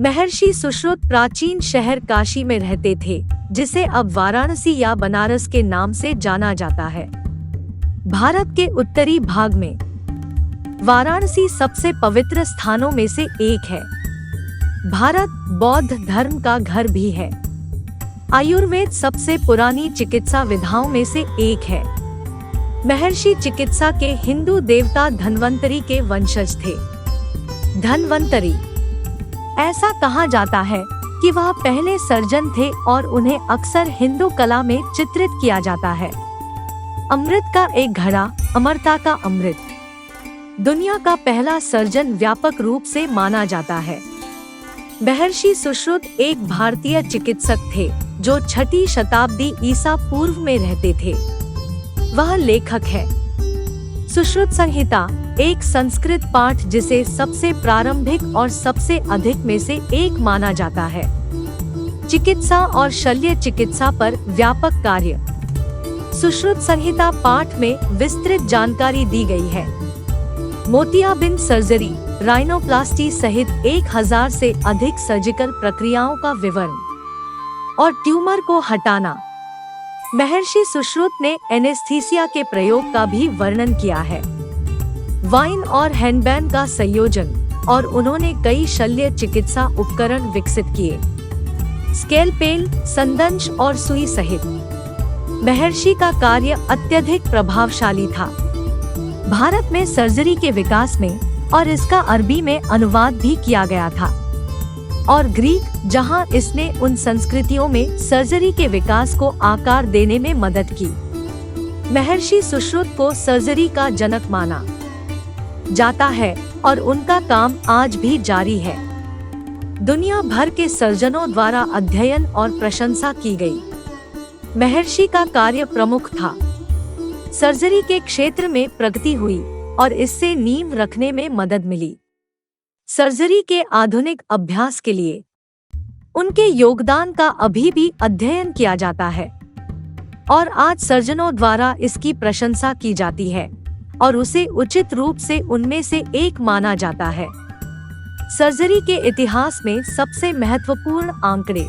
महर्षि सुश्रुत प्राचीन शहर काशी में रहते थे, जिसे अब वाराणसी या बनारस के नाम से जाना जाता है। भारत के उत्तरी भाग में वाराणसी सबसे पवित्र स्थानों में से एक है। भारत बौद्ध धर्म का घर भी है। आयुर्वेद सबसे पुरानी चिकित्सा विधाओं में से एक है। महर्षि चिकित्सा के हिंदू देवता धन्वंतरी के वंशज थे। धन्वंतरी, ऐसा कहा जाता है कि वह पहले सर्जन थे और उन्हें अक्सर हिंदू कला में चित्रित किया जाता है। अमृत का एक घड़ा, अमरता का अमृत, दुनिया का पहला सर्जन व्यापक रूप से माना जाता है। महर्षि सुश्रुत एक भारतीय चिकित्सक थे जो 6ठी शताब्दी ईसा पूर्व में रहते थे। वह लेखक है। सुश्रुत संहिता एक संस्कृत पाठ जिसे सबसे प्रारंभिक और सबसे अधिक में से एक माना जाता है। चिकित्सा और शल्य चिकित्सा पर व्यापक कार्य। सुश्रुत संहिता पाठ में विस्तृत जानकारी दी गई है। मोतियाबिंद सर्जरी, राइनोप्लास्टी सहित 1000 से अधिक सर्जिकल प्रक्रियाओं का विवरण और ट्यूमर को हटाना। महर्षि सुश्रुत ने एनेस्थीसिया के प्रयोग का भी वर्णन किया है। वाइन और हैंडबैन का संयोजन, और उन्होंने कई शल्य चिकित्सा उपकरण विकसित किए, स्केलपेल, संदंश और सुई सहित। महर्षि का कार्य अत्यधिक प्रभावशाली था। भारत में सर्जरी के विकास में और इसका अरबी में अनुवाद भी किया गया था, और ग्रीक, जहां इसने उन संस्कृतियों में सर्जरी के विकास को आकार देने में मदद की। महर्षि सुश्रुत को सर्जरी का जनक माना जाता है और उनका काम आज भी जारी है। दुनिया भर के सर्जनों द्वारा अध्ययन और प्रशंसा की गई। महर्षि का कार्य प्रमुख था। सर्जरी के क्षेत्र में प्रगति हुई और इससे नींव रखने में मदद मिली। सर्जरी के आधुनिक अभ्यास के लिए उनके योगदान का अभी भी अध्ययन किया जाता है और आज सर्जनों द्वारा इसकी प्रशंसा की जाती है और उसे उचित रूप से उनमें से एक माना जाता है। सर्जरी के इतिहास में सबसे महत्वपूर्ण आंकड़े।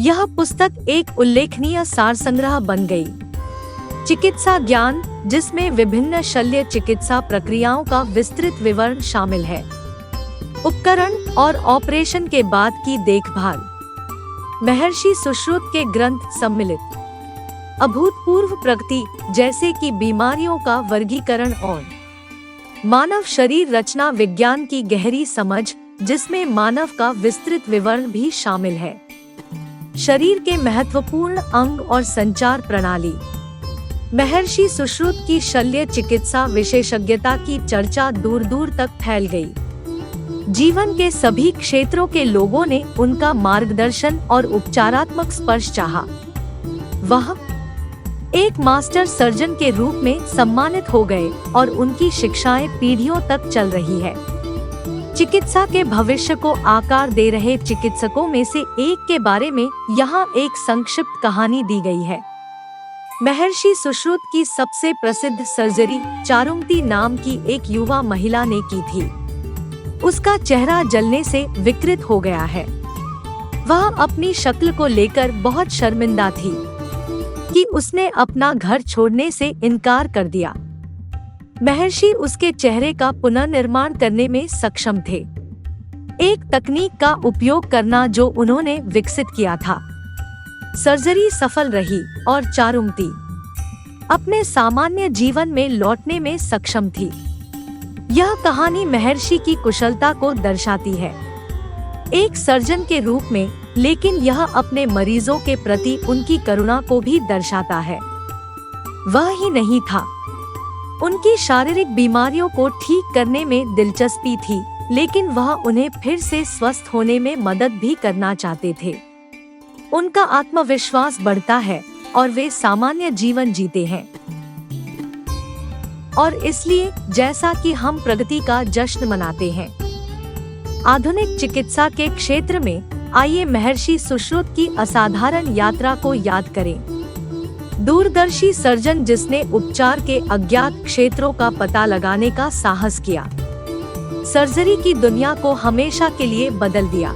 यह पुस्तक एक उल्लेखनीय सार संग्रह बन गई। चिकित्सा ज्ञान, जिसमें विभिन्न शल्य चिकित्सा प्रक्रियाओं का विस्तृत विवरण शामिल है। उपकरण और ऑपरेशन के बाद की देखभाल। महर्षि सुश्रुत के ग्रंथ सम्मिलित। अभूतपूर्व प्रगति, जैसे कि बीमारियों का वर्गीकरण और मानव शरीर रचना विज्ञान की गहरी समझ, जिसमें मानव का विस्तृत विवरण भी शामिल है। शरीर के महत्वपूर्ण अंग और संचार प्रणाली। महर्षि सुश्रुत की शल्य चिकित्सा विशेषज्ञता की चर्चा दूर दूर तक फैल गई। जीवन के सभी क्षेत्रों के लोगों ने उनका मार्गदर्शन और उपचारात्मक स्पर्श चाहा। वह एक मास्टर सर्जन के रूप में सम्मानित हो गए और उनकी शिक्षाएं पीढ़ियों तक चल रही है। चिकित्सा के भविष्य को आकार दे रहे चिकित्सकों में से एक के बारे में यहाँ एक संक्षिप्त कहानी दी गई है। महर्षि सुश्रुत की सबसे प्रसिद्ध सर्जरी चारुमती नाम की एक युवा महिला ने की थी। उसका चेहरा जलने से विकृत हो गया है। वह अपनी शक्ल को लेकर बहुत शर्मिंदा थी कि उसने अपना घर छोड़ने से इनकार कर दिया। महर्षि उसके चेहरे का पुनर्निर्माण करने में सक्षम थे। एक तकनीक का उपयोग करना जो उन्होंने विकसित किया था। सर्जरी सफल रही और चारुमती अपने सामान्य जीवन में लौटने में सक्षम थी। यह कहानी महर्षि की कुशलता को दर्शाती है, एक सर्जन के रूप में, लेकिन यह अपने मरीजों के प्रति उनकी करुणा को भी दर्शाता है। वह ही नहीं था, उनकी शारीरिक बीमारियों को ठीक करने में दिलचस्पी थी, लेकिन वह उन्हें फिर से स्वस्थ होने में मदद भी करना चाहते थे। उनका आत्मविश्वास बढ़ता है और वे सामान्य जीवन जीते हैं। और इसलिए जैसा कि हम प्रगति का जश्न मनाते हैं आधुनिक चिकित्सा के क्षेत्र में, आइए महर्षि सुश्रुत की असाधारण यात्रा को याद करें। दूरदर्शी सर्जन जिसने उपचार के अज्ञात क्षेत्रों का पता लगाने का साहस किया। सर्जरी की दुनिया को हमेशा के लिए बदल दिया।